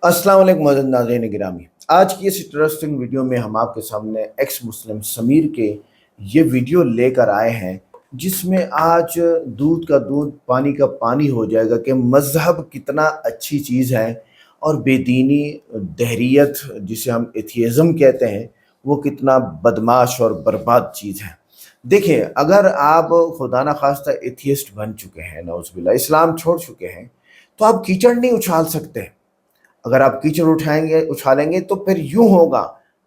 अस्सलाम वालेकुम मोअज़्ज़िज़ नाज़रीन गिरामी। आज की इस इंटरेस्टिंग वीडियो में हम आपके सामने एक्स मुस्लिम समीर के ये वीडियो लेकर आए हैं जिसमें आज दूध का दूध पानी का पानी हो जाएगा कि मज़हब कितना अच्छी चीज़ है और बेदीनी दहरियत जिसे हम एथियज़म कहते हैं वो कितना बदमाश और बर्बाद चीज़ है। देखिए, अगर आप खुदा ना खास्ता एथियस्ट बन चुके हैं, नऊज़ुबिल्लाह इस्लाम छोड़ चुके हैं, तो आप कीचड़ नहीं उछाल सकते। अगर आप कीचड़ उछालेंगे तो फिर यूं होगा।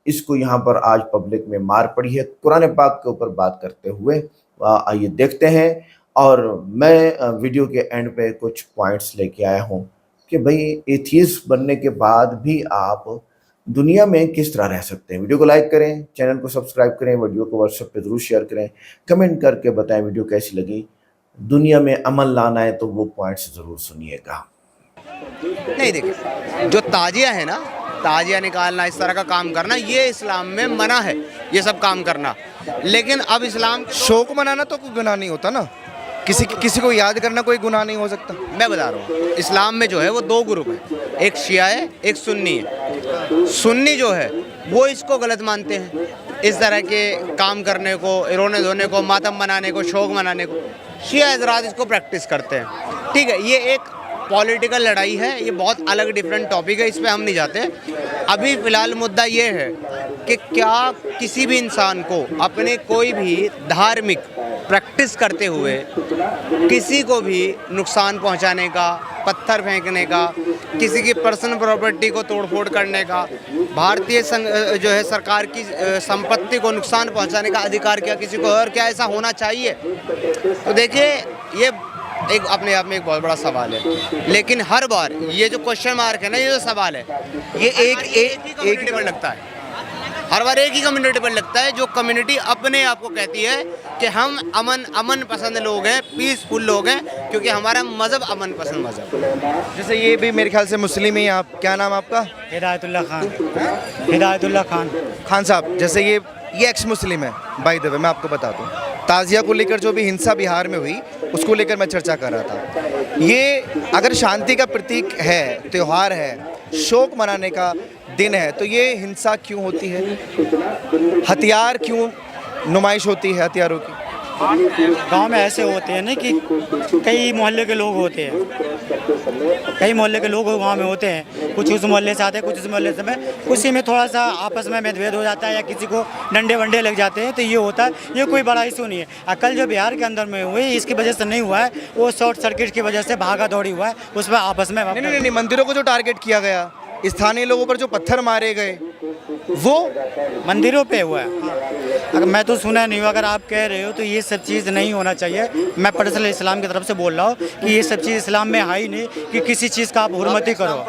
इसको यहाँ पर आज पब्लिक में मार पड़ी है कुरान पाक के ऊपर बात करते हुए। आइए देखते हैं। और मैं वीडियो के एंड पे कुछ पॉइंट्स लेके आया हूँ कि भाई एथियस्ट बनने के बाद भी आप दुनिया में किस तरह रह सकते हैं। वीडियो को लाइक करें, चैनल को सब्सक्राइब करें, वीडियो को व्हाट्सएप पे ज़रूर शेयर करें, कमेंट करके बताएं वीडियो कैसी लगी। दुनिया में अमल लाना है तो वो पॉइंट्स ज़रूर सुनिएगा। नहीं, देखिए जो ताजिया है ना, ताजिया निकालना, इस तरह का काम करना, ये इस्लाम में मना है, ये सब काम करना। लेकिन अब इस्लाम शौक मनाना तो कोई गुनाह नहीं होता ना। किसी को याद करना कोई गुनाह नहीं हो सकता। मैं बता रहा हूँ, इस्लाम में जो है वो दो ग्रुप है, एक शिया है, एक सुन्नी है। सुन्नी जो है वो इसको गलत मानते हैं, इस तरह के काम करने को, रोने धोने को, मातम मनाने को, शौक मनाने को। शिया हज़रात इसको प्रैक्टिस करते हैं। ठीक है, ये एक पॉलिटिकल लड़ाई है, ये बहुत अलग डिफरेंट टॉपिक है, इस पे हम नहीं जाते। अभी फ़िलहाल मुद्दा ये है कि क्या किसी भी इंसान को अपने कोई भी धार्मिक प्रैक्टिस करते हुए किसी को भी नुकसान पहुंचाने का, पत्थर फेंकने का, किसी की पर्सनल प्रॉपर्टी को तोड़फोड़ करने का, भारतीय जो है सरकार की संपत्ति को नुकसान पहुंचाने का अधिकार क्या किसी को, और क्या ऐसा होना चाहिए? तो देखिए, ये एक अपने आप में एक बहुत बड़ा सवाल है। लेकिन हर बार ये जो क्वेश्चन मार्क है ना, ये जो सवाल है, ये एक ही पर लगता है। हर बार एक ही कम्युनिटी पर लगता है, जो कम्युनिटी अपने आप को कहती है कि हम अमन पसंद लोग हैं, पीसफुल लोग हैं, क्योंकि हमारा मज़हब अमन पसंद मज़हब है। जैसे ये भी मेरे ख्याल से मुस्लिम ही हैं आप। क्या नाम आपका? हिदायतुल्लाह खान। हिदायतुल्लाह खान। खान साहब, जैसे ये एक्स मुस्लिम है। बाय द वे मैं आपको बता दूं, ताजिया को लेकर जो भी हिंसा बिहार में हुई उसको लेकर मैं चर्चा कर रहा था। ये अगर शांति का प्रतीक है, त्यौहार है, शोक मनाने का दिन है, तो ये हिंसा क्यों होती है? हथियार क्यों नुमाइश होती है हथियारों की? गांव में ऐसे होते हैं ना कि कई मोहल्ले के लोग होते हैं, कई मोहल्ले के लोग गांव में होते हैं, कुछ उस मोहल्ले से आते हैं, कुछ उस मोहल्ले से। उसी में थोड़ा सा आपस में मतभेद हो जाता है या किसी को डंडे वंडे लग जाते हैं, तो ये होता है। ये कोई बड़ा इशू नहीं है। कल जो बिहार के अंदर में हुई, इसकी वजह से नहीं हुआ है, वो शॉर्ट सर्किट की वजह से भागा दौड़ी हुआ है, उस पर आपस में नहीं, मंदिरों को जो टारगेट किया गया, स्थानीय लोगों पर जो पत्थर मारे गए, वो मंदिरों पे हुआ है। अगर मैं तो सुना नहीं हूँ, अगर आप कह रहे हो तो ये सब चीज़ नहीं होना चाहिए। मैं पर्सनल इस्लाम की तरफ से बोल रहा हूँ कि ये सब चीज़ इस्लाम में है ही नहीं कि किसी चीज़ का आप हुर्मती करो।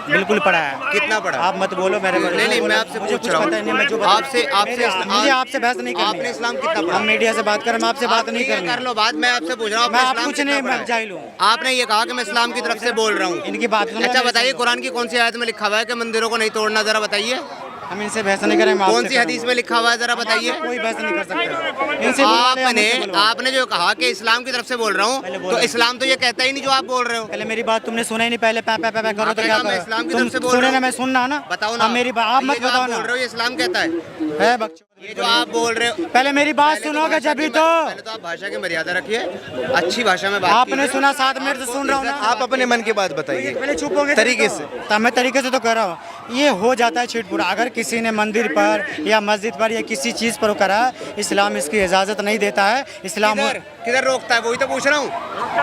बिल्कुल पढ़ा है। कितना पढ़ा? आप मत बोलो मेरे को। नहीं, मैं आपसे पूछ रहा हूँ। मुझे आपसे बहस नहीं करनी। आपने इस्लाम कितना पढ़ा? हम मीडिया से बात करें, मैं आपसे बात नहीं करनी। कर लो बात, मैं आपसे पूछ रहा हूँ। मैं आप कुछ नहीं, मैं जाहिल हूँ। आपने ये कहा कि मैं इस्लाम की तरफ से बोल रहा हूँ। इनकी बात सुनो। अच्छा बताइए, कुरान की कौन सी आयत में लिखा हुआ है कि मंदिरों को नहीं तोड़ना? जरा बताइए। हम इनसे बहस नहीं करें। कौन सी हदीस में लिखा हुआ है, जरा बताइए। कोई बहस नहीं कर सकते इनसे। आपने जो कहा कि इस्लाम की तरफ से बोल रहा हूँ, तो इस्लाम तो ये कहता ही नहीं जो आप बोल रहे हो। पहले मेरी बात तुमने सुना ही नहीं। पहले पै पै पै करो तो क्या मैं इस्लाम की तुम तरफ से बोल सुने रहा ना, हूँ। मैं सुनना ना। बताओ ना मेरी बात आप मत बताओ ना। बोल रहे हो ये इस्लाम कहता है बच्चों, ये जो आप बोल रहे हो। पहले मेरी बात सुनोगे जब तो। पहले तो आप भाषा की मर्यादा रखिए, अच्छी भाषा में बात आपने सुना, 7 मिनट से सुन रहा हूँ ना। आप अपने मन की बात बताइए पहले चुप हो गए तरीके से। तब मैं तरीके से तो कह रहा हूँ। ये हो जाता है छिटपुट। अगर किसी ने मंदिर पर या मस्जिद पर या किसी चीज़ पर करा, इस्लाम इसकी इजाज़त नहीं देता है। इस्लाम किधर रोकता है, वही तो पूछ रहा हूँ।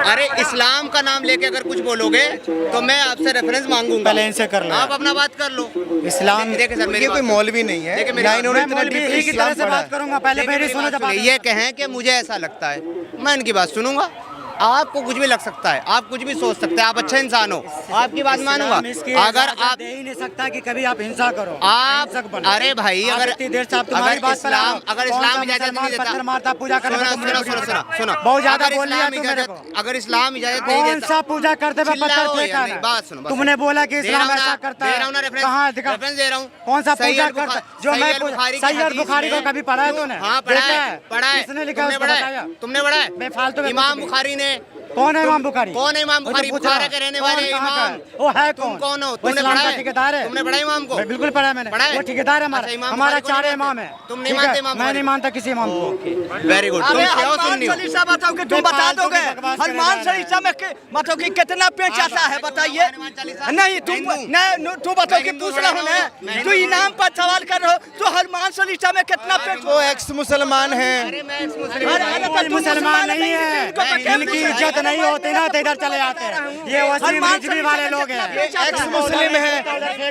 अरे इस्लाम का नाम लेके अगर कुछ बोलोगे तो मैं आपसे रेफरेंस मांगूंगा। पहले इनसे कर लो, आप अपना बात कर लो। इस्लाम देखिए सर, ये कोई मौलवी नहीं है। एक ही तरह से बात करूंगा। पहले मेरी सुनो जब ये कहें कि मुझे ऐसा लगता है, मैं इनकी बात सुनूंगा। आपको कुछ भी लग सकता है, आप कुछ भी सोच सकते हैं, आप अच्छे इंसान हो, आपकी बात मानूंगा। अगर आप दे ही नहीं सकता कि कभी आप हिंसा करो, आप अरे भाई, अगर इस्लाम इजाजत नहीं देता, मारता पूजा करने सुनो, बहुत ज्यादा बोल लिया तू मेरे को। अगर इस्लाम इजाजत नहीं कौन देता, सा पूजा करते हुए पत्थर फेंका है? बात सुनो, तुमने बोला कि इस्लाम ऐसा करता है। कहाँ दिखा? रेफरेंस दे रहा हूँ। कौन सा पूजा करता जो मैं सैयद बुखारी को कभी पढ़ा है तूने? हाँ पढ़ा है। किसने लिखा? तुमने पढ़ा है? मैं फालतू में इमाम बुखारी ने कौन है इमाम बुखारी? कौन है इमाम वो तो बुखारी? पूछ रहा बुखारा है। के रहने कौन वाले कहाँ का इमाम। है? वो है तुम कौन हो? वो तुमने इस्लाम पढ़ा का है? ठेकेदार है। तुमने पढ़ा है इमाम को? भाई बिल्कुल पढ़ा है मैंने। पढ़ा है? वो ठेकेदार है अच्छा, इमाम हमारा बुखारी को 4 नहीं इमाम मानते? है। तुम नहीं ठीक है? मानते इमाम मैं नहीं बुखारी? मानता किसी इमाम को। Very good. तुम अरे शिया हो हनुमान सुन्नी हो? चालीसा बताओ कि तुम बता बेफालतू दोगे की बकवास करे हनुमान जा रहे चालीसा में मतलब कि कितना पेच आता है बताइए। हनुमान चालीसा? नहीं तुम हिंदू? नहीं तू बताओ मैं कि हिंदू पूछ थोड़ा रहा हूँ ना हूँ। मैं ना तू हिंदू इनाम पर सवाल कर रहे हो तो हनुमान चालीसा में कितना पेच। वो एक्स मुसलमान है। अरे मैं मुस्लिम अरे, हूँ। अरे, कोई तुम मुसलमान नहीं है। इनको पर क्या इनकी पूछ इज्जत नहीं होती ना तो इधर चले जाते हैं। ये वसीम हनुमान रिजवी वाले चालीसा लोग में हैं। कितना पेच एक्स आता है? मुस्लिम है,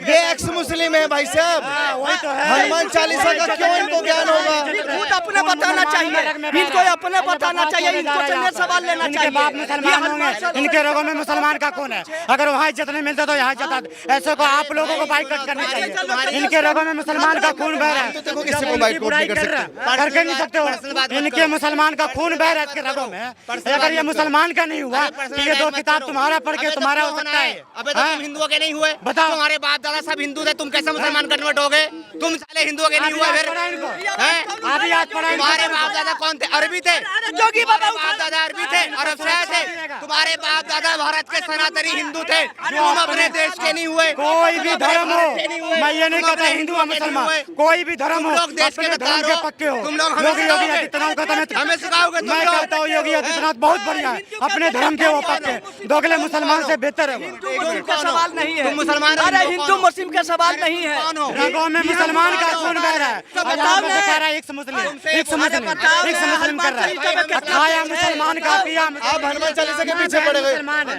ये एक्स मुस्लिम है भाई साहब। वही तो है। हनुमान चालीसा का क्यों इनको ज्ञान होगा? खुद अपने बताना चाहिए, इनको अपने बताना चाहिए, इनको चलिए सवाल लेना इनके चाहिए। बाप ये मुसलमान हनुमान होंगे, चालीसा- इनके रगों में मुसलमान का खून है। अगर वहाँ इज्जत नहीं मिलता तो यहाँ इज्जत। ऐसे को आप लोगों को बाइकआउट करनी चाहिए। इनके रगों में मुसलमान का खून बह रहा है। देखो किसी को उनकी बाइकआउट बुराई नहीं कर कर रहा सकते। है, करके नहीं सकते पर्सनल बात हो। मत इनके करो। मुसलमान का खून बह रहा है इसके रगों में। अगर ये मुसलमान का नहीं हुआ तो ये दो किताब तुम्हारा पढ़ के तुम्हारा हो सकता है। अबे तो तुम हिंदुओं के नहीं हुए? बताओ। तुम्हारे बाप दादा सब हिंदू थे, तुम कैसे मुसलमान कन्वर्ट हो गए? तुम साले हिंदुओं के नहीं हुए फिर? हैं? आधी याद पढ़ा इनको। तुम्हारे बाप दादा कौन थे? अरबी थे। जोगी बाबा तुम्हारे बाप दादा अरबी थे, अरब से आए थे। तुम्हारे बाप दादा भारत के सनातनी हिंदू थे। तुम अपने देश के नहीं हुए। कोई भी धर्म हो, मैं ये नहीं तुम कहता अपने हिंदू हिंदुओं या के नहीं मुसलमान, हुए। कोई भी धर्म हो, तुम लोग देश के अपने गद्दार धर्म के हो। पक्के हो। तुम लोग हमें योगी सिखाओगे। आदित्यनाथ का तो हमें सिखाओगे तुम मैं लोग। कहता हूँ योगी आदित्यनाथ बहुत बढ़िया है, अपने धर्म के वो पक्के। दोगले मुसलमान से बेहतर है वो। हिंदू मुस्लिम का सवाल नहीं है। तुम मुसलमान हो, अरे हिंदू हिंदू कौन हो? मुस्लिम का सवाल नहीं है। कौन हो? रगों में मुसलमान का खून बह रहा है। तो आज बताओ आपको ना। दिखा रहा है एक्स मुस्लिम बताओ एक्स ना, मुस्लिम कर रहा हनुमान चालीसा में है। कितना खाया पेच है? मुसलमान का पिया आप हनुमान चालीसा के पीछे पड़ गए। मुसलमान है।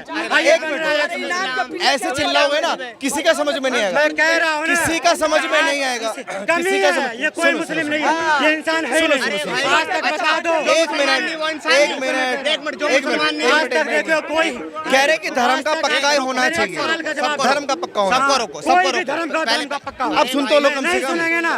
एक मिनट, ऐसे चिल्लाओगे ना किसी का समझ में नहीं आएगा। मैं कह रहा हूँ ना, किसी का समझ में नहीं आएगा। कमी किसी का है, ये कोई मुस्लिम नहीं है, ये इंसान है ही नहीं। आज तक बता दो, एक मिनट, एक मिनट, एक मिनट, जो एक मुसलमान मिनट, नहीं आज तक देखो कोई कह रहे कि धर्म का पक्का ही होना चाहिए। धर्म का पक्का होना। सबको रोको, सबको कोई भी रोको। धर्म का पक्का हो। अब सुन तो लो कम से नहीं कम। सुनेंगे ना।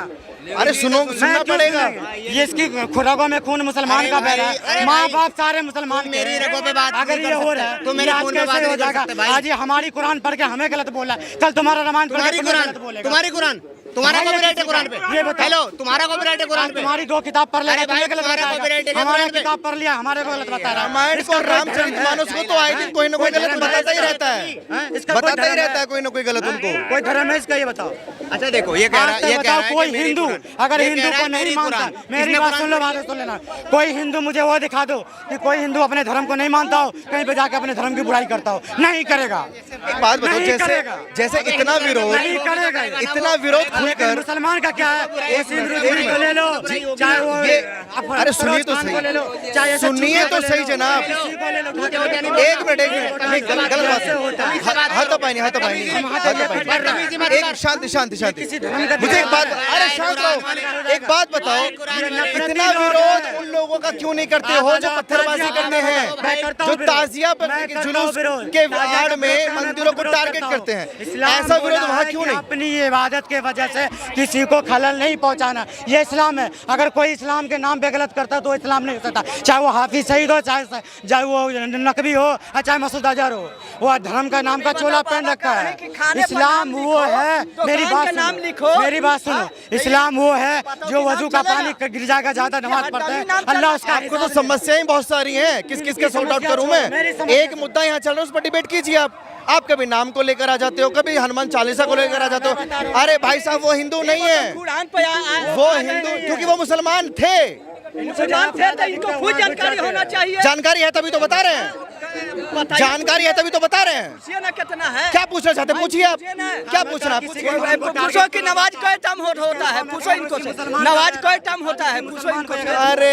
अरे सुनना मैं क्यों पड़ेगा। सुनेंगे? ये इसकी खुराकों में खून मुसलमान का बह रहा अरे है। माँ भाई, बाप सारे मुसलमान तुम के मेरी हैं। रगों पे बात अगर नहीं ये कर हो रहा सकते। है तुम मेरी ये आज खून पे बात कैसे हो नहीं कर जाएगा? सकते भाई। आज ये हमारी कुरान पढ़ के हमें गलत बोला, कल तुम्हारा रामायण पढ़ के तुम्हारी तुम्हें कुरान, गलत बोलेगा। तुम्हारी कुरान, तुम्हारा हाँ, ये कॉपीराइट है किसी कुरान का? पे? ये बताओ। हेलो, तुम्हारा कॉपीराइट है कुरान पे? तुम्हारी 2 किताब पढ़ लेगा अरे भाई, तुम्हें गलत तुम्हारा copyright है बताएगा। हमारा कुरान पे? किताब पढ़ लिया हमारे को गलत बता रहा है। रामायण इसका को कोई धर्म रामचरितमानस है? को तो आए दिन कोई ना कोई गलत धर्म है बताता ही इसका? रहता है। इसका कोई बताता ही धर्म रहता है कोई ना कोई गलत उनको। कोई धर्म है इसका? ये बताओ। अच्छा देखो, ये कह रहा आज है, ये तक कह रहा बताओ है कोई कि मेरी हिंदू कुरान। अगर ये हिंदू कह रहा को है नहीं मेरी मानता, कुरान। मेरी इसने बात कुरान सुन लो, में- बात सुन लेना। कोई हिंदू मुझे वो दिखा दो कि कोई हिंदू अपने धर्म को नहीं मानता हो, कहीं पे जाके अपने धर्म की बुराई करता हो। नहीं करेगा, एक बात बताओ, नहीं जैसे करेगा। जैसे इतना विरोध, नहीं करेगा ये। इतना विरोध लेकिन खुलकर मुसलमान का क्या है? वसीम रिजवी को ले लो, चाहे वो अरे सुनिए तो खान को ले लो, सही, चाहे सुनिए तो सही जनाब। किसी को ले लो। एक मिनट, नहीं, गलत बात है। हाथापाई नहीं, हाथापाई नहीं, हाथापाई। एक शांति शांति शांति। मुझे एक बात, अरे शांत रहो। एक बात बताओ, इतना विरोध उन लोगों का क्यों नहीं करते हो जो पत्थरबाजी करते हैं, जो ताजिया पर जुलूस के आड़ में मंदिरों को टारगेट करते हैं? ऐसा विरोध वहाँ क्यों नहीं? अपनी इबादत के वजह से किसी को खलल नहीं पहुंचाना, ये इस्लाम है। अगर कोई इस्लाम के नाम पे गलत करता तो इस्लाम नहीं हो सकता। चाहे वो हाफिज सईद हो, चाहे वो नकवी हो, चाहे मसूद अजहर हो, वो धर्म का नाम का चोला पहन रखा है। इस्लाम वो है, मेरी बात नाम सुनो, लिखो। मेरी बात सुनो, इस्लाम वो है जो वजू का पानी गिरजा का ज्यादा नमाज पढ़ते हैं, अल्लाह उसका आपको तो समस्याएं बहुत सारी हैं, किस किस का सॉर्ट आउट करूं मैं? एक मुद्दा यहाँ चल रहा है, उस पर डिबेट कीजिए आप कभी नाम को लेकर आ जाते हो, कभी हनुमान चालीसा को लेकर आ जाते हो। अरे भाई साहब, वो हिंदू नहीं है, कुरान पे वो हिंदू, क्योंकि वो मुसलमान थे। मुसलमान थे तो इनको खुद जानकारी होना चाहिए। जानकारी है तभी तो बता रहे हैं, जानकारी है तभी तो बता रहे हैं। पूछिए ना कितना है। क्या पूछना चाहते हैं? पूछिए आप, क्या पूछना आप? पूछो कि नमाज कई टाइम होता है, पूछो इनको से। नमाज कई टाइम होता है, पूछो इनको से। अरे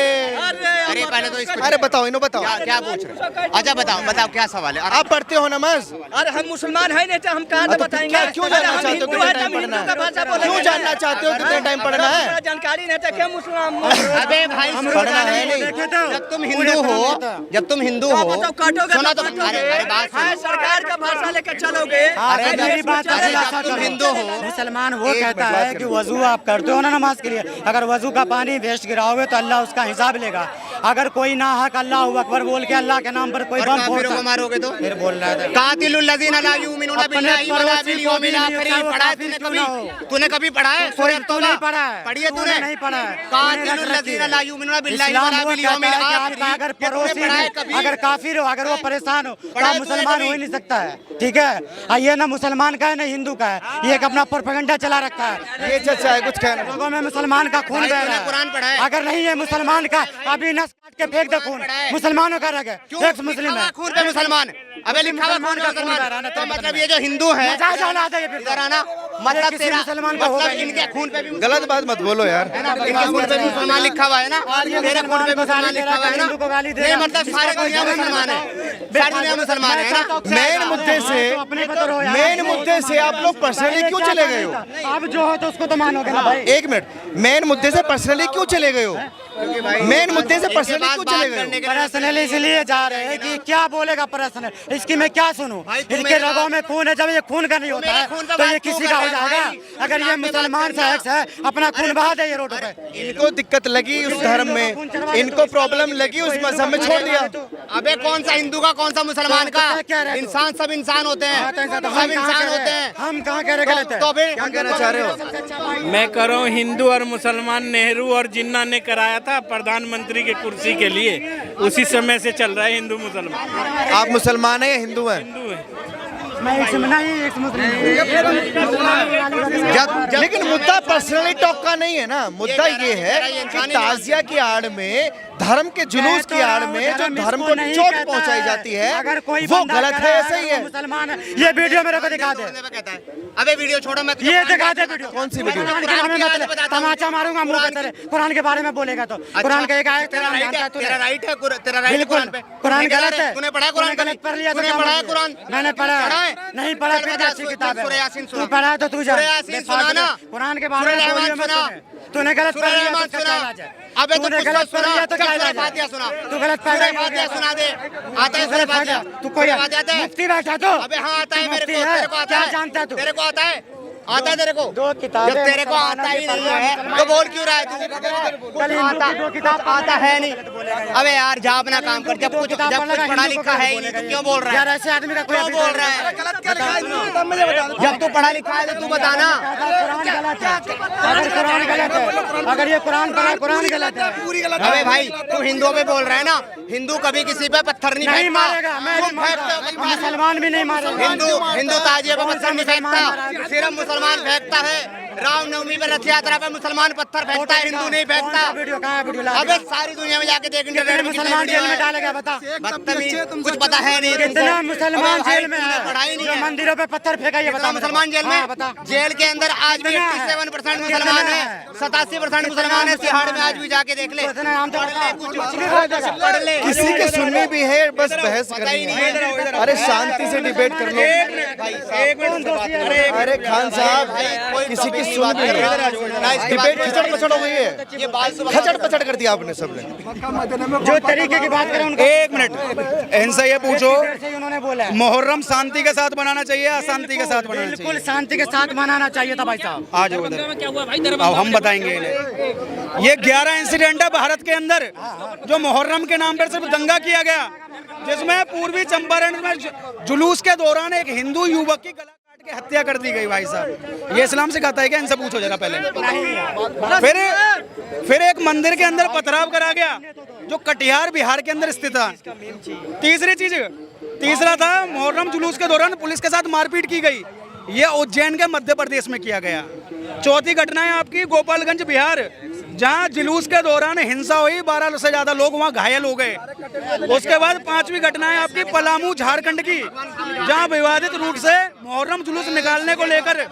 अरे पहले तो इसको अरे बताओ, इन्हों बताओ, क्या पूछ रहे हो? अच्छा बताओ, बताओ क्या सवाल है? आप पढ़ते हो नमाज? अरे हम मुसलमान है नहीं तो हम कहाँ से तो बताएंगे? क्या क्यों जानना हम चाहते हो हिंदू कितने है, टाइम हम हिंदू पढ़ना का भाषा है? बोलेंगे। क्यों जानना चाहते हो कितने टाइम पढ़ना है? अगर जानकारी नहीं तो क्या मुसलमान? अबे भाई पढ़ना है नहीं। जब तुम हिंदू हो, जब तुम हिंदू हो, बताओ काटोगे सुनो तो, काटोगे। अरे बात हाँ, सुनो। सरकार का भाषा लेकर चलोगे। अरे मेरी बात अरे खुलासा जब तुम करो। हिंदू हो, मुसलमान वो एक कहता मिनट बात है कि करो। वजू आप करते हो ना नमाज के लिए, अगर वजू का पानी वेस्ट गिराओगे तो अल्लाह उसका हिसाब लेगा। अगर कोई ना हक अल्लाह अकबर बोल के अल्लाह के नाम पर कोई और बम काफिरों को फोड़ता मारोगे तो फिर बोल रहा था कातिलुल्लज़ीना ला युमिनूना अपने बिल्लाहि वला पड़ोसी बिल को यौमिल भी आखिर चाहे वो पढ़ा है काफिर तूने क्यों कभी? ना हो। तूने कभी पढ़ा है? कोई सूरह तू तौबा नहीं पढ़ा है, पढ़ी है तूने तूने? नहीं पढ़ा है, कातिलुल्लज़ीना ला युमिनूना बिल्लाहि इस्लाम वला वो बिल कहता यौमिल है कि आखिर आपका अगर ये तूने पड़ोसी पढ़ा है भी कभी? अगर काफिर हो, अगर वो परेशान हो तो पढ़ा आप है तूने मुसलमान कभी? हो ही नहीं सकता है, ठीक है? ये ना मुसलमान का है ना हिंदू का है, ये एक अपना प्रोपेगेंडा चला रखा है। ये चर्चा है, कुछ कहना लोगों में मुसलमान का खून भाई, बह तूने रहा कुरान पढ़ा है? है। अगर नहीं है मुसलमान का, अभी नस काट के फेंक दे खून, पढ़ा है? मुसलमानों का रग है, क्यों? एक्स मुस्लिम लिखा हुआ है। खून पे मुसलमान। अबे लिखा हुआ खून पे मुसलमान। तो मतलब ये जो हिंदू है मजाक औलाद है ये फिर तो। इधर आना, मतलब किसी तेरा मुसलमान का होगा मतलब ही नहीं। इनके खून पे भी गलत बात मत बोलो यार। है ना, इनके खून पे भी मुसलमान लिखा हुआ है ना, ये तेरे खून पे भी मुसलमान मुसलमान को लिखा हुआ है गाली ना। हिंदू को गाली दे नहीं रहा। मतलब इसका सारी कोई दुनिया जवाब मुसलमान है, नहीं। सारी दुनिया मुसलमान है ना। मेन मुद्दे से मेन मुद्दे से आप लोग पर्सनली क्यों चले गए हो? अब जो हो तो उसको तो मानोगे ना भाई। एक मिनट, मेन मुद्दे से पर्सनली क्यों चले गए हो? मेन मुद्दे से पर्सनली क्यों चले गए हो? पर्सनल इसलिए जा रहे हैं कि क्या बोलेगा पर्सनल, इसकी मैं क्या सुनूं? इनके रगों में खून है, जब ये खून का नहीं होता है तो ये किसी का हो जाएगा। अगर ये मुसलमान से एक्स है, अपना खून बहा दे ये रोडों पे। इनको दिक्कत लगी उस धर्म में, इनको प्रॉब्लम लगी उस मजहब में, छोड़ दिया। अबे कौन सा हिंदू का कौन सा मुसलमान का? क्या रहे? इंसान सब इंसान होते हैं, सब इंसान होते हैं। हम कहाँ कह रहे गलत है? तो फिर क्या कहना चाह रहे हो? मैं कह रहा हूँ हिंदू और मुसलमान नेहरू और जिन्ना ने कराया था प्रधानमंत्री की कुर्सी के लिए, उसी समय से चल रहा है हिंदू मुसलमान। आप मुसलमान हैं या हिंदू हैं? हिंदू है। मैं एक नहीं एक मुस्लिम लेकिन मुद्दा पर्सनली टॉक का नहीं है ना, मुद्दा ये है कि ताजिया की आड़ में, धर्म के जुलूस की आड़ में जो धर्म को चोट पहुंचाई जाती है अगर कोई वो बंदा गलत कह है, रहा ऐसा ही है। मुसलमान है, ये वीडियो मेरे को दिखा दे। अबे वीडियो छोड़ो, मैं ये दिखा दे वीडियो। कौन सी वीडियो? कुरान के बारे में मतलब तमाचा मारूंगा मुंह पे तेरे। कुरान के बारे में बोलेगा तो कुरान का एक आयत तेरा राइट है, तेरा राइट है, तेरा राइट है बिल्कुल। कुरान पे। कुरान गलत है। तूने पढ़ा कुरान? गलत पढ़ लिया तो तूने क्या पढ़ा है मतलब? कुरान? मैंने पढ़ा है। है? नहीं पढ़ा चल फिर बता, अच्छी किताब सूरह है। यासीन तू सुना। पढ़ा है तो तू जा। सूरह यासीन सुना ना। कुरान के बारे में सूरह बोलियो रहमान मत सुना। तूने। तूने गलत पढ़ सूरह लिया तो रहमान उसका सुना। क्या इलाज है? अबे तो तूने कुछ गलत सुना। पढ़ लिया तो चल क्या सूरह इलाज है? फातिहा सुना। तू गलत पढ़ सूरह लिया फातिहा सुना दे। आता है तू सूरह गलत फातिहा? पढ़। तू कोई सूरह फातिहा आता है? मुफ्ती बैठा तो। अबे हाँ आता है तू मेरे को, मुफ्ती है? तेरे को आता क्या है? जानता है तू? तेरे को आता है? आता है तेरे को? दो किताबें जब तेरे को आता ही नहीं है तो बोल क्यों रहा है तू? कल हिंदू की दो किताब आता है नहीं। अबे यार जा अपना काम कर, जब कुछ पढ़ा लिखा है ही नहीं तो क्यों बोल रहा यार है? ऐसे आदमी का कोई क्यों बोल रहा है? जब तू पढ़ा लिखा है तो तू बताना। कुरान गलत है। अगर कुरान गलत है, अगर ये कुरान पढ़ा कुरान गलत है। अबे भाई तू हिंदुओं पे बोल रहा है ना, हिंदू कभी किसी पे पत्थर नहीं नहीं फेंकता। मारेगा, मैं नहीं मारता। मुसलमान भी नहीं मारेगा। हिंदू ताजिए पे पत्थर नहीं मुसलमान फेंकता, सिर्फ मुसलमान फेंकता है। रामनवमी पे रथ यात्रा पे मुसलमान पत्थर फेंकता है, हिंदू नहीं फेंकता। वीडियो कहाँ है? वीडियो ला अबे सारी दुनिया में जाके देख, कितने इंटरनेट में मुसलमान जेल में डालेगा बता? बदतमीज, कुछ पता है नहीं कितना तुमको। मुसलमान अबे भाई, जेल में तूने है पढ़ा ही नहीं जो है। मंदिरों पे पत्थर फेंका ये कितना बता? मुसलमान जेल हाँ, में? बता। जेल के अंदर आज भी कितना है? 87% कितना मुसलमान है, है? 87% मुसलमान है। तिहाड़ में आज भी जाके देख ले, इतना नाम तो पढ़ ले, बता। कुछ कुछ भी बोल देगा। पढ़ ले। किसी के सुनने भी है, बस बहस पता ही करनी नहीं है। है। अरे शांति से डिबेट कर लो। अरे खान साहब, किसी की सुन भी नहीं, डिबेट खचड़ पचड़ हो गई है, ये बाल सुबह खचड़ पचड़ कर दिया आपने सबने। जो तरीके की बात करें उनको एक मिनट, इनसे ये पूछो से उन्होंने बोला है। मुहर्रम शांति के साथ मनाना चाहिए या अशांति के साथ मनाना चाहिए? बिल्कुल शांति के साथ मनाना चाहिए था भाई साहब। आ जाओ इधर, अब हम बताएंगे इन्हें। ये 11 इंसिडेंट है भारत के अंदर जो मुहर्रम के नाम पर सिर्फ दंगा किया गया, जिसमें पूर्वी चंपारण में जुलूस के दौरान एक हिंदू युवक की गला काट के हत्या कर दी गई। भाई साहब ये इस्लाम सिखाता है क्या? इनसे पूछो जरा पहले। फिर एक मंदिर के अंदर पथराव करा गया जो कटिहार बिहार के अंदर स्थित था। तीसरा था मुहर्रम जुलूस के दौरान पुलिस के साथ मारपीट की गई, ये उज्जैन के मध्य प्रदेश में किया गया। चौथी घटना है आपकी गोपालगंज बिहार, जहां जुलूस के दौरान हिंसा हुई, 12 से ज्यादा लोग वहां घायल हो गए। उसके बाद 5वीं घटना है आपकी पलामू झारखंड की, जहां विवादित रूट से मुहर्रम जुलूस निकालने को लेकर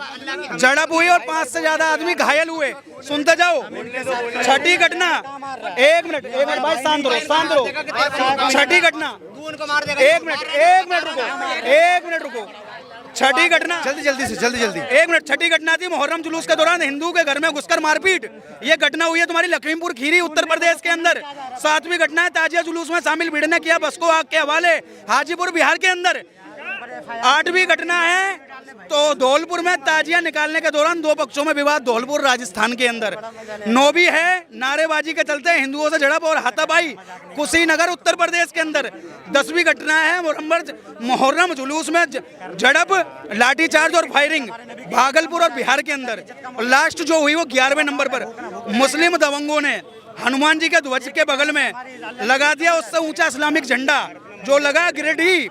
झड़प हुई और 5 से ज्यादा आदमी घायल हुए। सुनते जाओ। 6ठी घटना, एक मिनट भाई शांत रहो। 6ठी घटना, एक मिनट रुको। 6ठी घटना, जल्दी। एक मिनट। 6ठी घटना थी मुहर्रम जुलूस के दौरान हिंदू के घर में घुसकर मारपीट। ये घटना हुई है तुम्हारी लखीमपुर खीरी उत्तर प्रदेश के अंदर। 7वीं घटना है ताजिया जुलूस में शामिल भीड़ ने किया बस को आग के हवाले, हाजीपुर बिहार के अंदर। 8वीं घटना है तो धौलपुर में ताजिया निकालने के दौरान 2 पक्षों में विवाद, धौलपुर राजस्थान के अंदर। 9वीं है नारेबाजी के चलते हिंदुओं से झड़प और हाथापाई कुशीनगर उत्तर प्रदेश के अंदर। 10वीं घटना है मुहर्रम जुलूस में झड़प, लाठीचार्ज और फायरिंग भागलपुर और बिहार के अंदर। और लास्ट जो हुई वो 11वें नंबर पर मुस्लिम दबंगों ने हनुमान जी के ध्वज के बगल में लगा दिया उससे ऊंचा इस्लामिक झंडा जो लगा गिरिडीह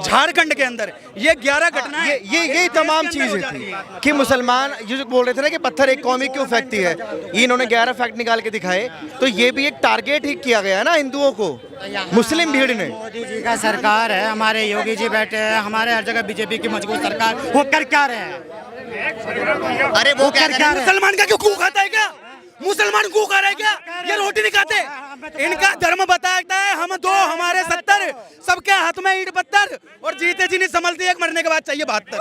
झारखंड के अंदर। ये 11 घटना ये तमाम चीजें थी कि मुसलमान ये जो बोल रहे थे ना कि पत्थर एक कौमी क्यों फेंकती है, ये इन्होंने 11 फैक्ट निकाल के दिखाए। तो ये भी एक टारगेट ही किया गया है ना हिंदुओं को, मुस्लिम भीड़ ने। मोदी जी का सरकार है, हमारे योगी जी बैठे हैं, हमारे हर जगह बीजेपी की मजबूत सरकार, वो कर क्या रहे हैं? अरे वो क्या कर रहे हैं? मुसलमान का क्यों कू खाता है क्या? मुसलमान कू खा रहे क्या? ये रोटी नहीं खाते? इनका धर्म बताता है हम 2 हमारे 70, सबके हाथ में ईंट पत्थर और जीते जी नहीं संभलती, एक मरने के बाद चाहिए 72।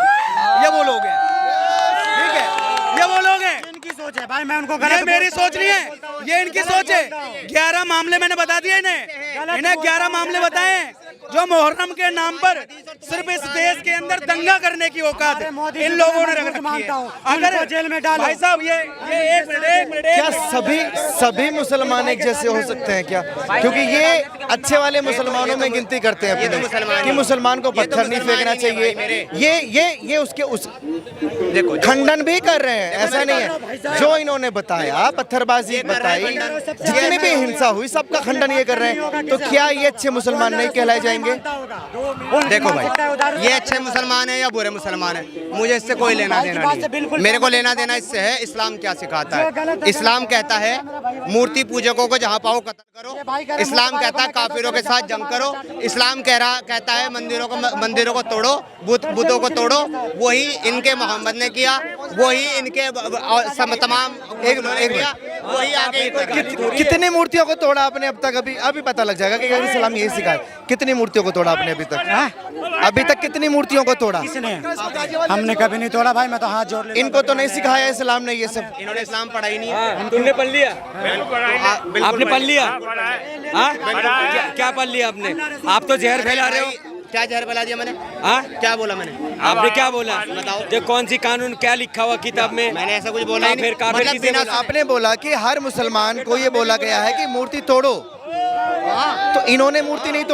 ये वो लोग हैं, ठीक है, ये वो लोग हैं। इनकी सोच है भाई, मैं उनको ये मेरी सोच नहीं है, ये इनकी सोच है। 11 मामले मैंने बता दिए इन्हें 11 मामले बताए हैं जो मुहर्रम के नाम पर सिर्फ इस देश के अंदर दंगा करने की औकात इन लोगों ने रख रखी है। अगर जेल में डालो भाई साहब ये एक मिनट क्या सभी मुसलमान एक जैसे हो सकते हैं क्या? क्योंकि ये अच्छे वाले मुसलमानों में गिनती करते हैं अपने कि मुसलमान को पत्थर नहीं फेंकना चाहिए। ये उसके उस देखो खंडन भी कर रहे हैं, ऐसा नहीं है। जो इन्होंने बताया, पत्थरबाजी बताई, जितनी भी हिंसा हुई, सबका खंडन ये कर रहे हैं। तो क्या ये अच्छे मुसलमान नहीं कहलाए जाएंगे? देखो भाई, ये अच्छे मुसलमान है या बुरे मुसलमान है, मुझे इससे कोई लेना देना नहीं है। मेरे को लेना देना इससे है इस्लाम क्या सिखाता है। इस्लाम कहता है मूर्ति पूजकों को जहाँ पाओ कत्ल करो। इस्लाम कहता है काफिरों के साथ जंग करो। इस्लाम कहता है मंदिरों को तोड़ो, बुतों को तोड़ो। वही इनके मोहम्मद ने किया, वही इनके तमाम वही आगे। कितनी मूर्तियों को तोड़ा आपने अब तक? अभी पता लग जाएगा कि इस्लाम यही सिखाए। कितनी मूर्तियों को तोड़ा आपने अभी तक कितनी मूर्तियों को तोड़ा? किसने? हमने कभी नहीं तोड़ा भाई, मैं तो हाथ जोड़ लेता हूं। इनको तो नहीं सिखाया इस्लाम ने ये सब। इन्होंने इस्लाम पढ़ा ही नहीं है। तुमने पढ़ लिया? आपने पढ़ लिया? क्या पढ़ लिया आपने? आप तो जहर फैला रहे हो। क्या जहर फैला दिया मैंने? क्या बोला मैंने? आपने क्या बोला? बताओ। जो कौन सी कानून क्या लिखा हुआ किताब में? मैंने ऐसा कुछ बोला ही नहीं। फिर काफिर मतलब किसे बोला? आपने बोला कि हर मुसलमान को ये बोला गया है कि मूर्ति तोड़ो। तो इन्होंने मूर्ति नहीं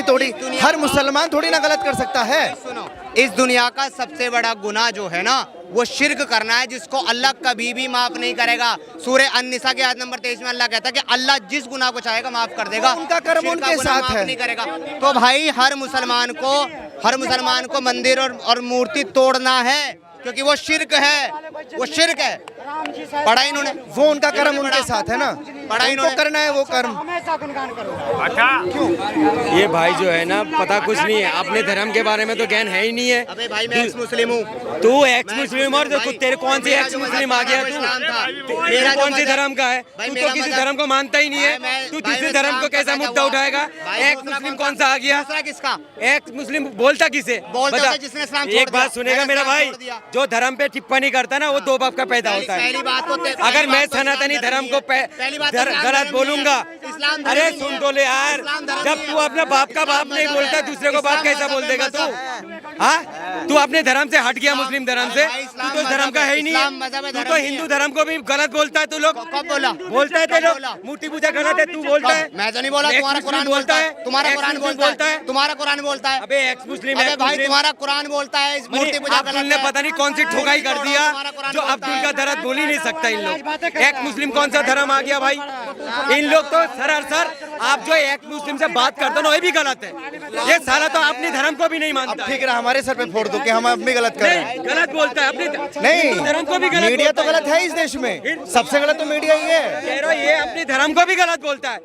तोड़ी, हर मुसलमान थोड़ी ना गलत कर सकता है। सुनो, इस दुनिया का सबसे बड़ा गुनाह जो है ना वो शिर्क करना है, जिसको अल्लाह कभी भी माफ नहीं करेगा। सूरह अन-निसा के आयत नंबर 23 में अल्लाह कहता है कि अल्लाह जिस गुनाह को चाहेगा माफ कर देगा, उनका कर्म शिर्क का उनके गुनाह साथ माफ है। नहीं करेगा। तो भाई हर मुसलमान को मंदिर और मूर्ति तोड़ना है, क्योंकि वो शिर्क है। पढ़ा इन्होंने, वो उनका कर्म उनके साथ है ना, पढ़ा उनको इन्होंने। करना है वो कर्म। ये भाई जो है ना पता कुछ नहीं है, अपने धर्म के बारे में तो ज्ञान है ही नहीं है। अबे भाई मैं एक्स मुस्लिम हूँ। तू एक्स मुस्लिम और तेरे कौन से एक्स मुस्लिम आ गया? तू मेरा कौन से धर्म का है? तू तो किसी धर्म को मानता ही नहीं है। तू तीसरे धर्म को कैसा मुद्दा उठाएगा? एक्स मुस्लिम कौन सा आ गया? किसका एक्स मुस्लिम बोलता किसे? बोलता जिसने इस्लाम छोड़ एक बात दिया। सुनेगा मेरा भाई, जो धर्म पे टिप्पणी करता है ना वो 2 बाप का पैदा होता है। पहली बात तो अगर मैं सनातनी धर्म को गलत बोलूंगा, अरे सुन तो ले यार, जब तू अपने बाप का बाप नहीं बोलता दूसरे को बाप कैसा बोल देगा तू? हाँ, तू अपने धर्म से हट गया, मुस्लिम धर्म से। तू तो धर्म का है ही नहीं है। तू तो हिंदू धर्म को भी गलत बोलता है। तू लोग कब बोला? बोलता है तेरे लोग मूर्ति पूजा गलत है, तू बोलता है। मैं तो नहीं बोला, तुम्हारा कुरान बोलता है। तुम्हारा कुरान बोलता है। तुम्हारा कुरान बोलता है। अबे एक्स मुस्लिम, अबे भाई तुम्हारा कुरान बोलता है इस मूर्ति पूजा गलत ने है। पता नहीं कौन सी ठोकाई कर दिया जो अब्दुल का दर्द बोल ही नहीं सकता। इन लोग एक मुस्लिम कौन सा धर्म आ गया भाई? इन लोग तो सर आप जो एक मुस्लिम से बात करते हो ना, ये भी गलत है। ये साला तो अपने धर्म को भी नहीं मानता। ठीक है, हमारे सर पे फोड़ दो कि हम अब भी गलत कर रहे हैं। गलत बोलता है अपने नहीं, धर्म को भी गलत। मीडिया तो गलत है इस देश में, सबसे गलत तो मीडिया ही है। कह रहा ये अपने धर्म को भी गलत बोलता है,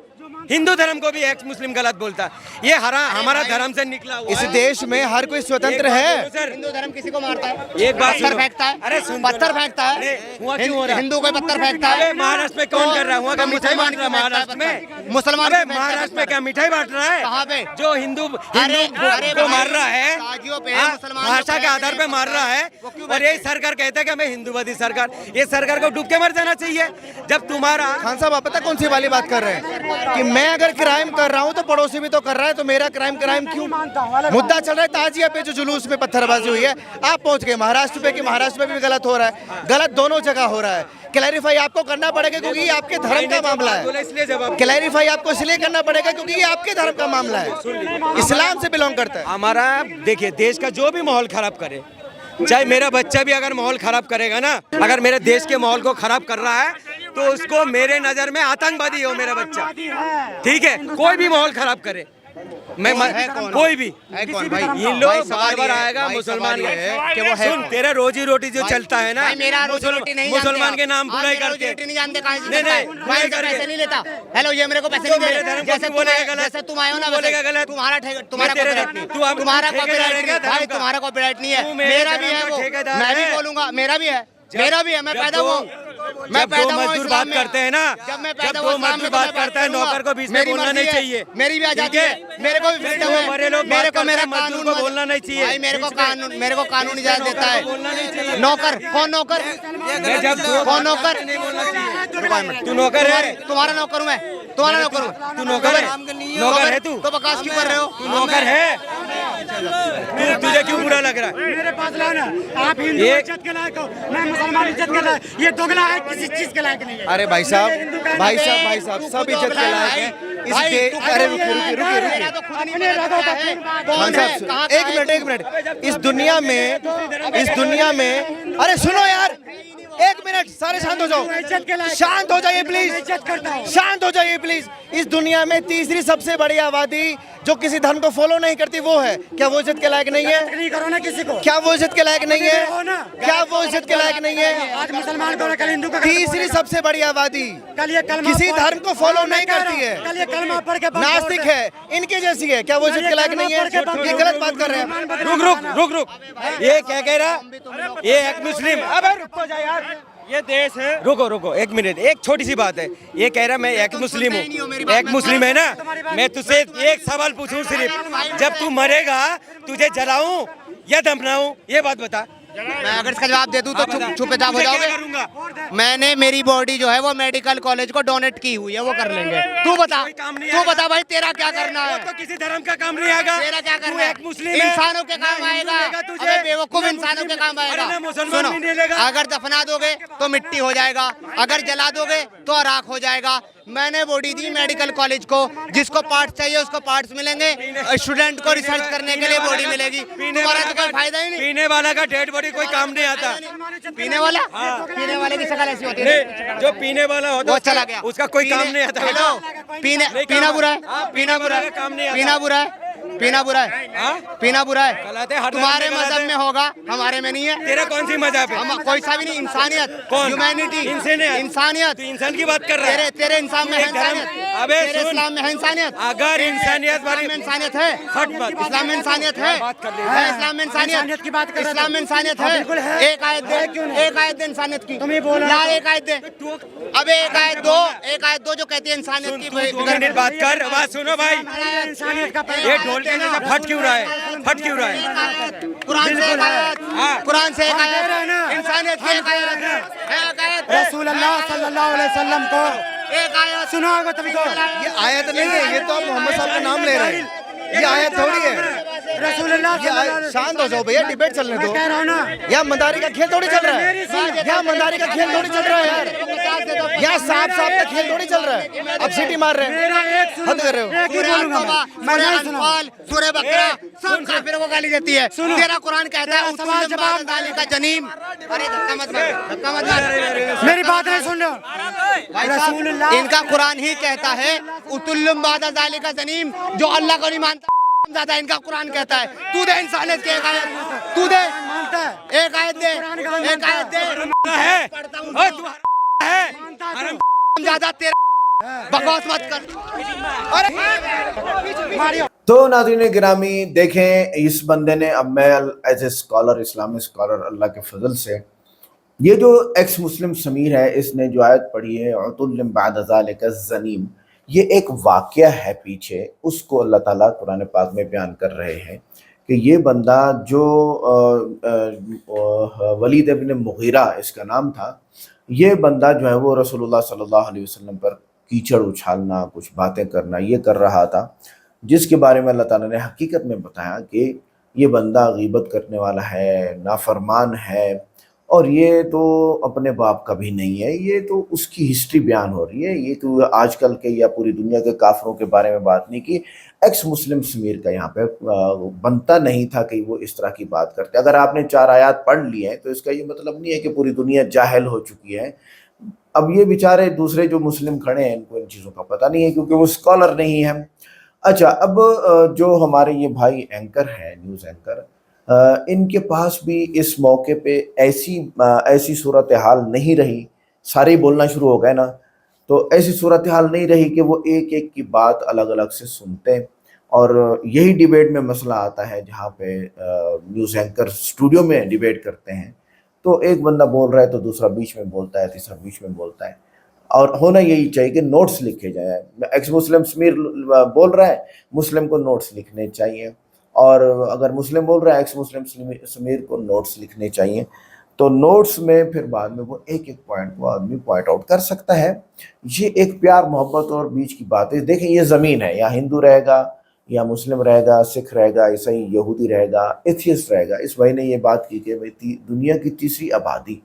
हिंदू धर्म को भी एक्स मुस्लिम गलत बोलता है। ये हमारा धर्म से निकला हुआ इस है। देश में हर कोई स्वतंत्र है। हिंदू धर्म किसी को मारता है? एक बात पत्थर सुनो। फेंकता है। अरे सुन, पत्थर फेंकता है। हुआ क्यों हो रहा? हिंदू कोई पत्थर फेंकता है? महाराष्ट्र में कौन कर रहा है? हुआ क्या मिठाई बांट रहा है महाराष्ट्र में? मुसलमान महाराष्ट्र में क्या मिठाई बांट रहा है? कहाँ पे? जो हिंदू को मार रहा है, भाषा के आधार पे मार रहा है। और ये सरकार कहता है कि हमें हिंदूवादी सरकार, ये सरकार को डूब के मर जाना चाहिए। जब तुम्हारा खान साहब आप पता कौन सी वाली बात कर रहे हैं? कि मैं अगर क्राइम कर रहा हूँ तो पड़ोसी भी तो कर रहा है, तो मेरा क्राइम क्यों? मुद्दा चल रहा है ताजिया पे जो जुलूस में पत्थरबाजी हुई है, आप पहुंच गए महाराष्ट्र पे कि महाराष्ट्र में भी गलत हो रहा है। गलत दोनों जगह हो रहा है। क्लैरिफाई आपको करना पड़ेगा क्योंकि ये आपके धर्म का मामला है। क्लैरिफाई आपको इसलिए करना पड़ेगा क्योंकि ये आपके धर्म का मामला है, इस्लाम से बिलोंग करता है। हमारा देखिए, देश का जो भी माहौल खराब करे, चाहे मेरा बच्चा भी अगर माहौल खराब करेगा ना, अगर मेरे देश के माहौल को खराब कर रहा है तो उसको मेरे नजर में आतंकवादी हो मेरा बच्चा, ठीक है? कोई भी माहौल खराब करे, मैं कोई भी कौन भाई? ये लोग बार बार आएगा मुसलमान कि वो है सुन, तेरा रोजी रोटी जो चलता है ना, मेरा रोजी रोटी नहीं मुसलमान के नाम बुराई करते नहीं जानते कहाँ से नहीं, चलता है। नहीं, मैं नहीं पैसे करके। नहीं लेता। हेलो, ये मेरे को पैसे नहीं दे मेरे रहे। धर्म को जैसे तू बोलेगा गलत, जैसे तुम आए हो ना, बोलेगा वैसे गलत। तुम्हारा तुम्हारा तेरे कॉपीराइट धर्म- नहीं, तू अब तुम्हारा ठेकेदार कॉपीराइट है क्या नहीं धर्म भाई, का? तुम्हारा कॉपीराइट नहीं तू है। मेरे मेरा भी धर्म है का वो, ठेकेदार मैं भी है। बोलूंगा, मेरा भी है, मेरा भी है। मैं जब पैदा दो- हुआ, मैं जब पैदा दो हुआ मजदूर इस्लाम बात में। करते हैं ना, जब मैं जब पैदा दो हुआ इस्लाम मजदूर में, बात तो मैं करता है, करूंगा। नौकर को बीच में मेरी बोलना मर्जी नहीं है, चाहिए। मेरी भी आजादी है, मेरे को भी फ्रीडम है। बड़े लोग मेरे को मेरा मजदूर कानून को बोलना नहीं चाहिए। भाई, मेरे को कानून इजाजत देता है। बोलना नहीं चाहिए। नौकर कौन? नौकर मैं जब कौन? नौकर नहीं बोलना चाहिए। तू नौकर है? तुम्हारा नौकर हूँ मैं, तुम्हारा नौकर हूँ। तू नौकर है? नौकर है तू? तो बकवास क्यों कर रहे हो? तू नौकर है? तुझे क्यों बुरा लग रहा है? मेरे पास लाना, आप हिंदू इज्जत के लायक हो, मैं मुसलमान इज्जत के लायक, ये दोगला है, किसी चीज के लायक नहीं है। अरे भाई साहब, सब इज्जत के लायक हैं। अरे रुकिए, मेरा तो खुद नहीं पता चला है कौन खान है, साहब, कहाँ एक मिनट। इस दुनिया में अरे सुनो यार, एक मिनट, सारे शांत हो जाओ, शांत हो जाइए प्लीज, शांत हो जाइए प्लीज। इस दुनिया में तीसरी सबसे बड़ी आबादी जो किसी धर्म को फॉलो नहीं करती वो है, क्या वो इज्जत के लायक नहीं है? नहीं करो ना किसी को, क्या वो इज्जत के लायक नहीं है? क्या वो इज्जत के लायक नहीं है? आज मुसलमान को, कल हिंदू का, तीसरी सबसे बड़ी आबादी कल ये कलमा किसी धर्म को फॉलो नहीं करती है, कल ये कलमा पढ़ के नास्तिक है, इनके जैसी है, क्या वो इज्जत के लायक नहीं है? ये गलत बात कर रहे हैं। रुक, ये क्या कह रहा? ये एक मुस्लिम, अबे रुक जा यार, ये देश है। रुको एक मिनट, एक छोटी सी बात है। ये कह रहा मैं एक मुस्लिम हूँ, एक मुस्लिम है ना। मैं तुझसे एक सवाल पूछूं सिर्फ, जब तू मरेगा तुझे जलाऊं या दफनाऊं, ये बात बता। मैं अगर इसका जवाब दे दूं तो चुप चाप हो तुझे क्या जाओगे। करूंगा? मैंने मेरी बॉडी जो है वो मेडिकल कॉलेज को डोनेट की हुई है, वो कर लेंगे। तू बता, कोई काम नहीं तू आएगा। बता भाई, तेरा क्या करना है? तो किसी धर्म का काम नहीं आएगा। तेरा क्या तू करना है? एक मुस्लिम है, इंसानों के काम ना हिंदू आएगा। लेगा तुझे, अबे बेवकूफ, ना इंसानों के मुस्लिम- काम आएगा। अरे ना मुसलमान सुनो, भी नहीं लेगा। अगर दफना दोगे तो मिट्टी हो जाएगा, अगर जला दोगे तो राख हो जाएगा। मैंने बॉडी दी मेडिकल कॉलेज को, जिसको पार्ट्स चाहिए उसको पार्ट्स मिलेंगे, स्टूडेंट को रिसर्च करने के लिए बॉडी मिलेगी। तुम्हारा तो कोई फायदा ही नहीं। पीने वाला का डेड बॉडी कोई काम नहीं आता। पीने वाला, पीने वाले की शक्ल ऐसी होती है। नहीं, जो पीने वाला होता वो है चला गया, उसका कोई काम नहीं आता। हेलो, पीना बुरा है, पीना बुरा है, काम नहीं आता। पीना बुरा है, पीना बुरा है, पीना बुरा है। गलत है, हर तुम्हारे धर्म में गलत मजहब है। में होगा, हमारे में नहीं है। तेरा कौन सी मजहब है? हम कोई सा भी नहीं, इंसानियत, कौन? ह्यूमैनिटी, इंसानियत। इंसानियत। तू इंसान की बात कर रहा है। तेरे इंसान में है एक धर्म- इंसानियत। अबे तेरे सुन। इस्लाम में है इंसानियत। अगर इंसानियत इस्लाम वाली में इंसानियत है, हट मत। इस्लाम में इंसानियत है, बात कर ले। है इस्लाम में इंसानियत इंसानियत की बात कर रहा इस्लाम में था। इंसानियत हाँ, है। बिल्कुल है। एक आयत दे, एक आयत दे इंसानियत की। तुम ही बोल रहे ला हो। एक आयत दे। अबे एक आयत दो जो कहती है इंसानियत सुन, की। तू 2 मिनट बात कर, बात सुनो भाई। इंसानियत का ये ढोल के जैसा फट क्यों रहा है? फट क्यों रहा है? कुरान से एक आयत, हाँ। कुरान से एक हम कह रहे हैं आयत, ना। इंसानियत की एक आयत है, एक आयत है। रसूल अल्लाह सल्लल्लाहु अलैहि वसल्लम को एक आयत सुना होगा तभी तो। ये आयत नहीं है, ये तो आप मोहम्मद साहब का नाम ले रहे हैं। ये आयत थोड़ी है। रसूल अल्लाह ये शांत हो जाओ भैया, डिबेट चलने दो। कह रहा हूँ ना, यहाँ मदारी का खेल थोड़ी चल रहा है, यहाँ मदारी का खेल थोड़ी चल रहा है यार, यहाँ सांप का खेल थोड़ी चल रहा है। अब सीटी मार रहे मेरा हैं, एक सुनो, हद कर रहे हो। एक ही बोलूंगा मैं नहीं सुना। सूरह बकरा सब काफिरों को गाली देती है। तेरा कुरान कहता है तेरा सवाल जवाब दाली का जनीम। अरे धक्का मत मार। मेरी बात नहीं सुन रहे हो। रसूलुल्लाह इनका कुरान ही कहता है उतुल्लुम बादा दाली का जनीम, जो अल्लाह को नहीं मानता ज्यादा, इनका कुरान कहता है। तू दे इंसानियत की एक आयत, तू दे मानता है। एक आयत दे, एक आयत दे। है ओए, तू है हरम ज्यादा तेरा बकवास मत कर। अरे तो नाज़रीन गिरामी देखें, इस बंदे ने, अब मैं as a scholar, Islamic scholar, अल्लाह के फजल से, ये जो एक्स मुस्लिम समीर है, इसने जो आयत पढ़ी है उतुल्लिम बाद ज़ालिका ज़नीम, ये एक वाक़या है पीछे, उसको अल्लाह ताला कुरान पाक में बयान कर रहे हैं कि ये बंदा जो वलीद इब्न मुगीरा इसका नाम था, ये बंदा जो है वो रसूलुल्लाह सल्लल्लाहु अलैहि वसल्लम पर कीचड़ उछालना, कुछ बातें करना, ये कर रहा था, जिसके बारे में अल्लाह ताला ने हकीकत में बताया कि ये बंदा गीबत करने वाला है, नाफरमान है, और ये तो अपने बाप का भी नहीं है, ये तो उसकी हिस्ट्री बयान हो रही है, ये तो आजकल के या पूरी दुनिया के काफरों के बारे में बात नहीं की। एक्स मुस्लिम समीर का यहाँ पे बनता नहीं था कि वो इस तरह की बात करते। अगर आपने 4 आयात पढ़ लिए हैं तो इसका ये मतलब नहीं है कि पूरी दुनिया जाहिल हो चुकी है। अब ये बेचारे दूसरे जो मुस्लिम खड़े हैं, इनको इन चीज़ों का पता नहीं है क्योंकि वो स्कॉलर नहीं है। अच्छा, अब जो हमारे ये भाई एंकर हैं, न्यूज़ एंकर, इनके पास भी इस मौके पे ऐसी सूरत हाल नहीं रही, सारे ही बोलना शुरू हो गए ना, तो ऐसी सूरत हाल नहीं रही कि वो एक एक की बात अलग अलग से सुनते। और यही डिबेट में मसला आता है जहाँ पे न्यूज़ एंकर स्टूडियो में डिबेट करते हैं, तो एक बंदा बोल रहा है तो दूसरा बीच में बोलता है, तीसरा बीच में बोलता है। और होना यही चाहिए कि नोट्स लिखे जाए। एक्स मुस्लिम समीर बोल रहा है, मुस्लिम को नोट्स लिखने चाहिए, और अगर मुस्लिम बोल रहा है, एक्स मुस्लिम समीर को नोट्स लिखने चाहिए। तो नोट्स में फिर बाद में वो एक एक पॉइंट को आदमी पॉइंट आउट कर सकता है। ये एक प्यार मोहब्बत और बीच की बात है। देखें, ये ज़मीन है, या हिंदू रहेगा, या मुस्लिम रहेगा, सिख रहेगा, ईसाई यहूदी रहेगा, एथियस्ट रहेगा। इस भाई ने ये बात की कि भाई दुनिया की तीसरी आबादी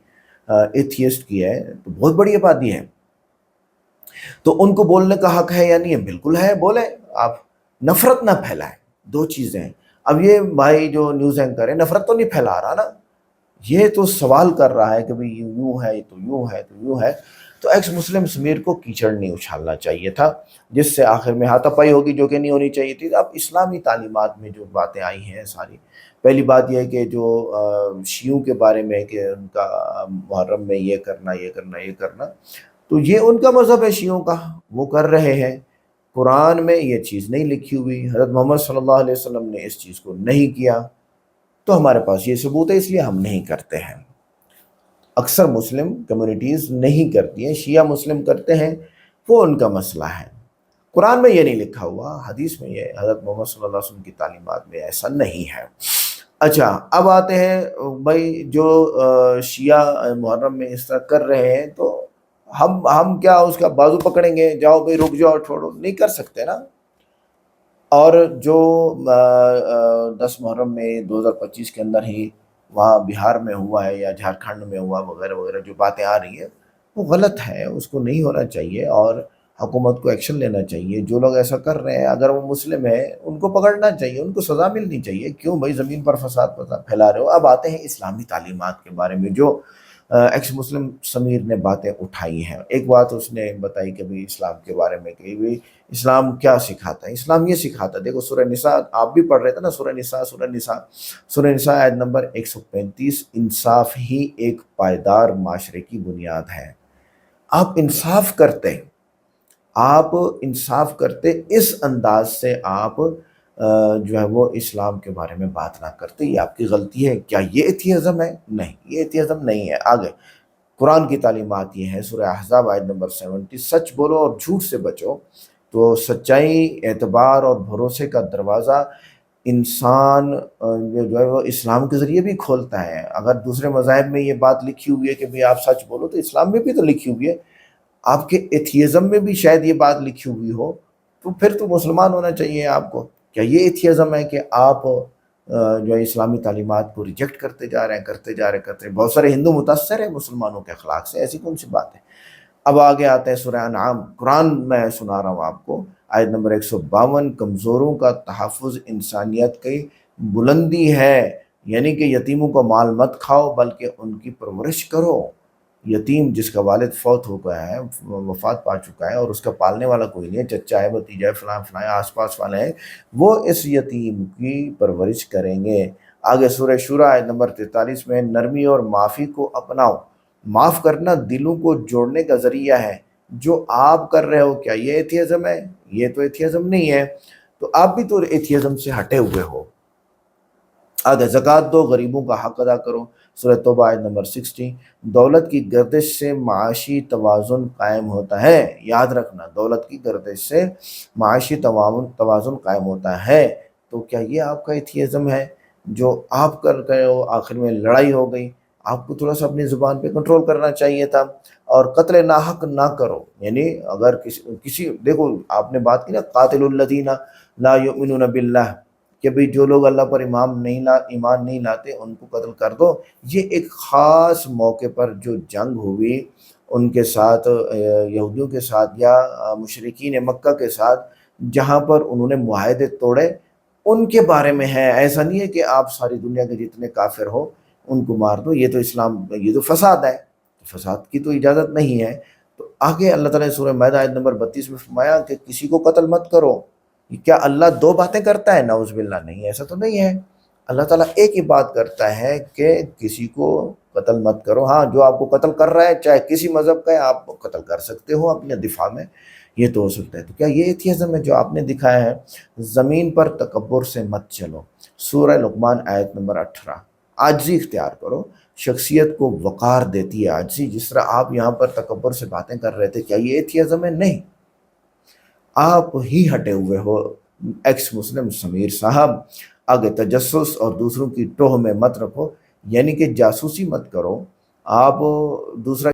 एथियस्ट की है, तो बहुत बड़ी आबादी है, तो उनको बोलने का हक है या नहीं है? बिल्कुल है, बोले आप, नफरत ना फैलाएं। 2 चीज़ें हैं। अब ये भाई जो न्यूज़ एंकर है, नफरत तो नहीं फैला रहा ना, ये तो सवाल कर रहा है कि भाई यूं है तो यूं है तो यूं है। तो एक्स मुस्लिम समीर को कीचड़ नहीं उछालना चाहिए था, जिससे आखिर में हाथापाई होगी, जो कि नहीं होनी चाहिए थी। अब इस्लामी तालीमात में जो बातें आई हैं सारी, पहली बात यह है कि जो शियों के बारे में कि उनका मुहर्रम में ये करना ये करना ये करना, तो ये उनका मज़हब है शियों का, वो कर रहे हैं। कुरान में ये चीज़ नहीं लिखी हुई, हज़रत मोहम्मद सल्लल्लाहु अलैहि वसल्लम ने इस चीज़ को नहीं किया, तो हमारे पास ये सबूत है, इसलिए हम नहीं करते हैं। अक्सर मुस्लिम कम्युनिटीज़ नहीं करती हैं, शिया मुस्लिम करते हैं, वो उनका मसला है। कुरान में ये नहीं लिखा हुआ, हदीस में ये, हज़रत मोहम्मद सल्लल्लाहु अलैहि वसल्लम की तालीमात में ऐसा नहीं है। अच्छा, अब आते हैं भाई जो शिया मुहर्रम में इस तरह कर रहे हैं, तो हम क्या उसका बाजू पकड़ेंगे, जाओ भाई रुक जाओ, छोड़ो, नहीं कर सकते ना। और जो 10 मुहर्रम में 2025 के अंदर ही वहाँ बिहार में हुआ है या झारखंड में हुआ वगैरह वगैरह, जो बातें आ रही है वो गलत है, उसको नहीं होना चाहिए और हुकूमत को एक्शन लेना चाहिए। जो लोग ऐसा कर रहे हैं, अगर वो मुस्लिम है, उनको पकड़ना चाहिए, उनको सज़ा मिलनी चाहिए। क्यों भाई ज़मीन पर फसाद फैला रहे हो। अब आते हैं इस्लामी तालीमात के बारे में, जो एक्स मुस्लिम समीर ने बातें उठाई हैं। एक बात उसने बताई कि भाई इस्लाम के बारे में कि भाई इस्लाम क्या सिखाता है। इस्लाम ये सिखाता है, देखो सूरह निसा आप भी पढ़ रहे थे ना, सूरह निसा आयत नंबर 135, इंसाफ ही एक पायदार माशरे की बुनियाद है। आप इंसाफ करते इस अंदाज से आप जो है वो इस्लाम के बारे में बात ना करते, ये आपकी गलती है। क्या ये एथियज़म है? नहीं, ये एथियज़म नहीं है। आगे कुरान की तालीमात ये है, सूरह अहज़ाब आयत नंबर 70, सच बोलो और झूठ से बचो, तो सच्चाई, एतबार और भरोसे का दरवाज़ा इंसान जो है वो इस्लाम के ज़रिए भी खोलता है। अगर दूसरे मज़ाहिब में ये बात लिखी हुई है कि भाई आप सच बोलो, तो इस्लाम में भी तो लिखी हुई है। आपके एथियज़म में भी शायद ये बात लिखी हुई हो, तो फिर तो मुसलमान होना चाहिए आपको। क्या ये एथियज़म है कि आप जो है इस्लामी तालीमात को रिजेक्ट करते जा रहे हैं। बहुत सारे हिंदू मुतासर हैं मुसलमानों के अखलाक से, ऐसी कौन सी बात है। अब आगे आते हैं सूरह अनआम, कुरान मैं सुना रहा हूँ आपको, आयत नंबर 152, कमज़ोरों का तहफ़्फ़ुज़ इंसानियत की बुलंदी है, यानी कि यतीमों का माल मत खाओ बल्कि उनकी परवरिश करो। यतीम जिसका वालिद फौत हो गया है, वफ़ात पा चुका है और उसका पालने वाला कोई नहीं है, चचा है, भतीजा है, फलां आस पास वाले हैं, वो इस यतीम की परवरिश करेंगे। आगे सूरह शूरा आयत नंबर 43 में, नरमी और माफ़ी को अपनाओ, माफ़ करना दिलों को जोड़ने का ज़रिया है। जो आप कर रहे हो, क्या ये एथियज़म है? ये तो एथियज़म नहीं है, तो आप भी तो एथियज़म से हटे हुए हो। आगे ज़कात दो, गरीबों का हक़ अदा करो, सूरह तौबा आयत नंबर 60, दौलत की गर्दिश से माशी तवाज़ुन कायम होता है। याद रखना, दौलत की गर्दिश से माशी तवाज़ुन कायम होता है। तो क्या ये आपका एथियज़म है जो आप कर रहे हो? आखिर में लड़ाई हो गई, आपको थोड़ा सा अपनी ज़ुबान पे कंट्रोल करना चाहिए था। और कत्ल नाहक ना करो, यानी अगर किसी देखो आपने बात की ना कातिलुल लदीना ला युमिनूना बिल्लाह, कि भाई जो लोग अल्लाह पर ईमान नहीं लाते उनको कत्ल कर दो। ये एक ख़ास मौके पर जो जंग हुई उनके साथ, यहूदियों के साथ या मुशरिकीन मक्का के साथ, जहाँ पर उन्होंने मुआहदे तोड़े, उनके बारे में है। ऐसा नहीं है कि आप सारी दुनिया के जितने काफिर हो उनको मार दो, ये तो इस्लाम, ये तो फसाद है, फसाद की तो इजाज़त नहीं है। तो आगे अल्लाह ताला ने सूरह माइदा आयत नंबर 32 में फरमाया कि किसी को कत्ल मत करो। क्या अल्लाह दो बातें करता है? नाउज़ुबिल्लाह, नहीं, ऐसा तो नहीं है। अल्लाह ताला एक ही बात करता है कि किसी को कत्ल मत करो। हाँ, जो आपको कत्ल कर रहा है चाहे किसी मज़हब का है, आप कत्ल कर सकते हो अपने दिफा में, ये तो हो सकता है। तो क्या ये एथियज़म है जो आपने दिखाया है? ज़मीन पर तकब्बुर से मत चलो, सूरह लुक़मान आयत नंबर 18। आजिज़ी इख्तियार करो, शख्सियत को वक़ार देती है आजिज़ी। जिस तरह आप यहाँ पर तकब्बुर से बातें कर रहे थे, क्या ये एथियज़म है? नहीं, आप ही हटे हुए हो एक्स मुस्लिम समीर साहब। आगे तजस्सुस और दूसरों की टोह में मत रखो, यानी कि जासूसी मत करो। आप दूसरा